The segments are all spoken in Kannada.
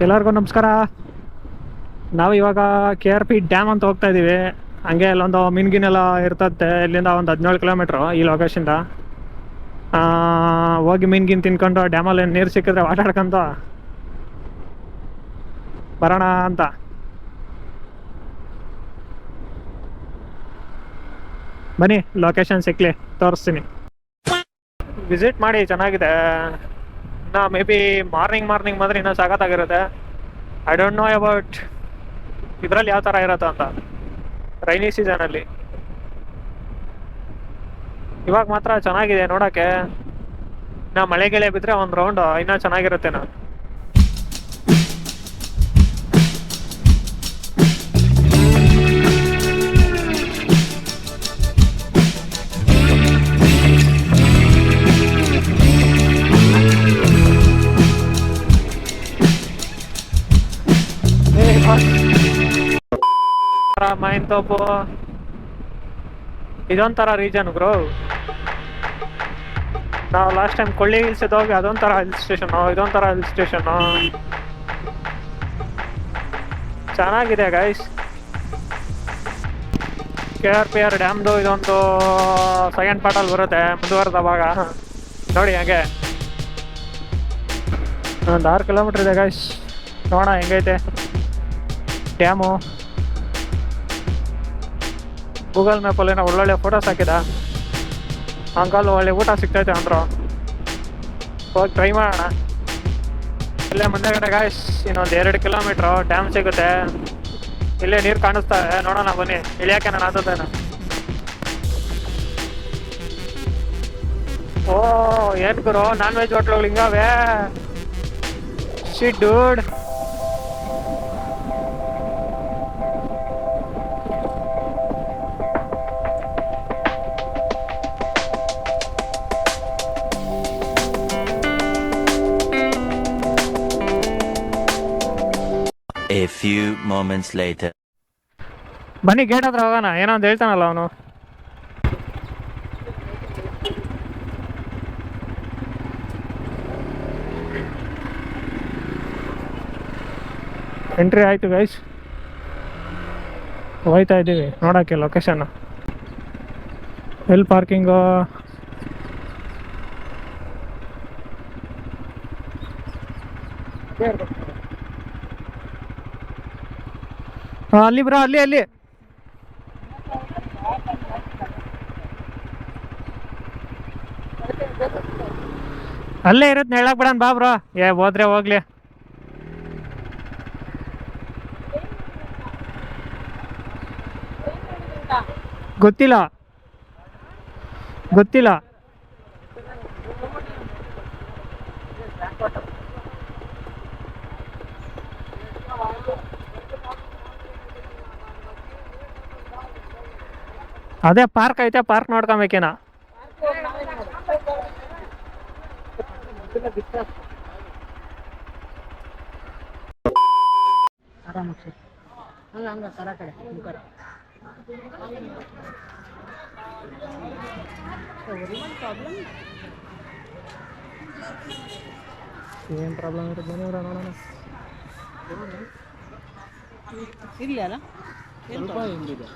ಎಲ್ಲರಿಗೂ ನಮಸ್ಕಾರ. ನಾವು ಇವಾಗ KRP ಡ್ಯಾಮ್ ಅಂತ ಹೋಗ್ತಾ ಇದ್ದೀವಿ. ಹಂಗೆ ಅಲ್ಲೊಂದು ಮೀನ್ಗಿನೆಲ್ಲ ಇರ್ತದೆ. ಇಲ್ಲಿಂದ ಒಂದು 17 ಕಿಲೋಮೀಟ್ರು ಈ ಲೊಕೇಶನ್ದ. ಹೋಗಿ ಮೀನ್ಗಿನ್ ತಿನ್ಕೊಂಡು ಡ್ಯಾಮಲ್ಲಿ ನೀರು ಸಿಕ್ಕಿದ್ರೆ ಆಟ ಆಡ್ಕೊಂತ ಬರೋಣ ಅಂತ. ಬನ್ನಿ, ಲೊಕೇಶನ್ ಸಿಕ್ಲಿ ತೋರಿಸ್ತೀನಿ. ವಿಸಿಟ್ ಮಾಡಿ, ಚೆನ್ನಾಗಿದೆ. ಇನ್ನು ಮೇ ಬಿ ಮಾರ್ನಿಂಗ್ ಬಂದರೆ ಇನ್ನೂ ಸಖತ್ತಾಗಿರುತ್ತೆ. ಐ ಡೋಂಟ್ ನೋ ಅಬೌಟ್ ಇದರಲ್ಲಿ ಯಾವ ಥರ ಇರುತ್ತೆ ಅಂತ ರೈನಿ ಸೀಸನಲ್ಲಿ. ಇವಾಗ ಮಾತ್ರ ಚೆನ್ನಾಗಿದೆ ನೋಡೋಕ್ಕೆ. ಇನ್ನು ಮಳೆಗೆಳೆ ಬಿದ್ದರೆ ಒಂದು ರೌಂಡ್ ಇನ್ನೂ ಚೆನ್ನಾಗಿರುತ್ತೆ. ನಾನು ಮೈನ್ ತೋಪು ಇದೊಂಥರ ರೀಜನ್ ಬ್ರೋ. ನಾವು ಲಾಸ್ಟ್ ಟೈಮ್ ಕೊಳ್ಳಿ ಹಿಲ್ಸ್ ಹೋಗಿ ಅದೊಂಥರ ಹಿಲ್ ಸ್ಟೇಷನು, ಇದೊಂಥರ ಹಿಲ್ ಸ್ಟೇಷನು. ಚೆನ್ನಾಗಿದೆ ಗೈಸ್. KRPR ಡ್ಯಾಮ್ದು ಇದೊಂದು ಸೆಕೆಂಡ್ ಪಾರ್ಟಲ್ಲಿ ಬರುತ್ತೆ, ಮುಂದುವರೆದ ಭಾಗ ನೋಡಿ. ಹಾಗೆ ಒಂದು 6 ಕಿಲೋಮೀಟ್ರ್ ಇದೆ ಗೈಸ್. ನೋಡೋಣ ಹೆಂಗೈತೆ ಡ್ಯಾಮು. ಗೂಗಲ್ ಮ್ಯಾಪಲ್ಲಿ ನಾವು ಒಳ್ಳೊಳ್ಳೆ ಫೋಟೋಸ್ ಹಾಕಿದ. ಅಂಕಲ್ ಒಳ್ಳೆ ಊಟ ಸಿಗ್ತೈತೆ ಅಂದರು. ಹೋಗಿ ಟ್ರೈ ಮಾಡೋಣ. ಇಲ್ಲೇ ಮುಂದೆಗಡೆ ಗಾಯ್ಸ್ ಇನ್ನೊಂದು 2 ಕಿಲೋಮೀಟ್ರು ಡ್ಯಾಮ್ ಸಿಗುತ್ತೆ. ಇಲ್ಲೇ ನೀರು ಕಾಣಿಸ್ತವೆ, ನೋಡೋಣ ಬನ್ನಿ. ಇಳಿಯಾಕೆ ನಾನು ಆದದ್ದೇನು. ಓ ಏನು ಗುರು, ನಾನ್ ವೆಜ್ ಹೋಟ್ಲುಗಳು ಹಿಂಗಾವೆ. Shit dude. A few moments later. ಬನ್ನಿ ಗೇಟ್ ಹತ್ರ ಹೋಗೋಣ. ಏನೋ ಅಂತ ಹೇಳ್ತಾನಲ್ಲ ಅವನು. ಎಂಟ್ರಿ ಆಯಿತು ಗೈಸ್. ಹೋಯ್ತಾ ಇದ್ದೀವಿ ನೋಡೋಕ್ಕೆ ಲೊಕೇಶನ್. ಎಲ್ಲಿ ಪಾರ್ಕಿಂಗು? ಅಲ್ಲಿ ಬ್ರೋ, ಅಲ್ಲಿ ಅಲ್ಲೇ ಇರುತ್ತೆ. ಹೇಳಕ್ ಬಿಡಣ ಬಾ ಬ್ರೋ. ಹೋದ್ರೆ ಹೋಗ್ಲಿ. ಗೊತ್ತಿಲ್ಲ. ಅದೇ ಪಾರ್ಕ್ ಐತೆ, ಪಾರ್ಕ್ ನೋಡ್ಕೊಬೇಕೇನ. ಏನ್ ಪ್ರಾಬ್ಲಮ್ ಇರುತ್ತೆ ನೋಡೋಣ. ಇರ್ಲಿ ಅಲ್ಲ, ಸ್ವಲ್ಪ ಹಿಂಗಿದೆ.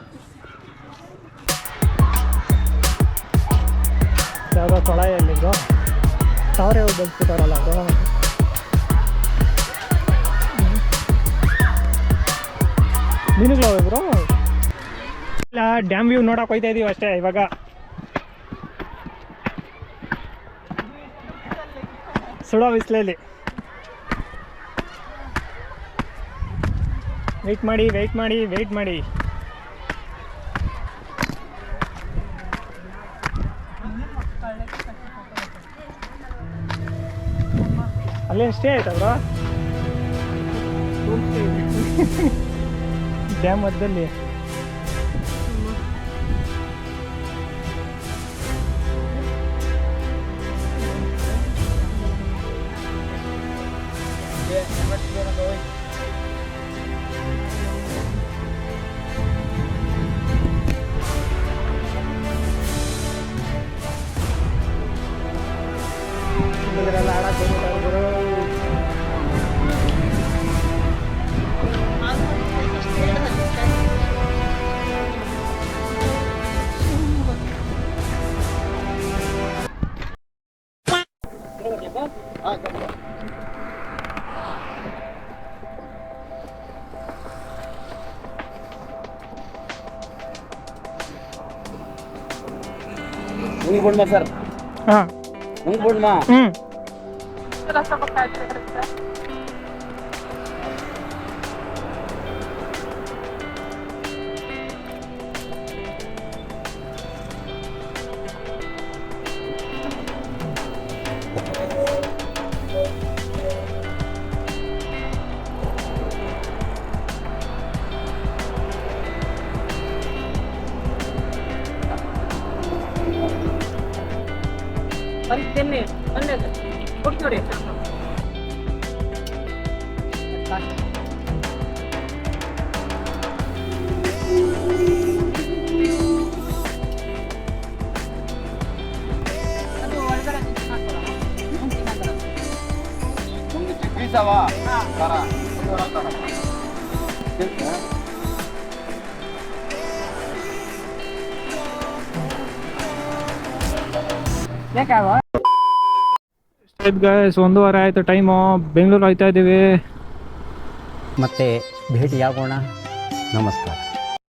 ಯಾವುದೋ ಕೊಳಾಯಲ್ಲಿದ್ದು ಸಾವಿರ ಬೆಳೆಸ್ಬಿಟ್ಟಾರಲ್ಲ ನೋಡೋಣ. ಮೀನುಗಳು ಬ್ರೋ. ಇಲ್ಲ, ಡ್ಯಾಮ್ ವ್ಯೂ ನೋಡಕ್ಕೆ ಹೋಗ್ತಾ ಇದೀವಿ ಅಷ್ಟೇ ಇವಾಗ. ಸುಡೋ ಬಿಸಿಲಲ್ಲಿ ವೆಯ್ಟ್ ಮಾಡಿ. ಅಲ್ಲೇನು ಸ್ಟೇ ಆಯ್ತಾ ಬ್ರೋ? ಡ್ಯಾಮ್ ಮಧ್ಯದಲ್ಲಿ ಹಿಂಗೆ ಬಿಡ್ಮ ಸರ್, ಹಾಂ ಹಿಂಗೆ ಬಿಡ್ಮ. ಹ್ಞೂ ತಿನ್ನಿ ಒಳ್ಳೇದು ಕೊಟ್ಟು ನೋಡಿ. ಅದು ಒಳಗಡೆ ಹಾಕೋಲ್ಲ. ಒಂದು ಚಿಕ್ಕ ಪೀಸವ ಖಾರ ಬೇಕಾಗೋ ಆಯ್ತು ಗಾಯ್ಸ್, 1 ವಾರ ಆಯಿತು ಟೈಮು. ಬೆಂಗಳೂರು ಹೋಗ್ತಾ ಇದ್ದೀವಿ. ಮತ್ತೆ ಭೇಟಿಯಾಗೋಣ. ನಮಸ್ಕಾರ.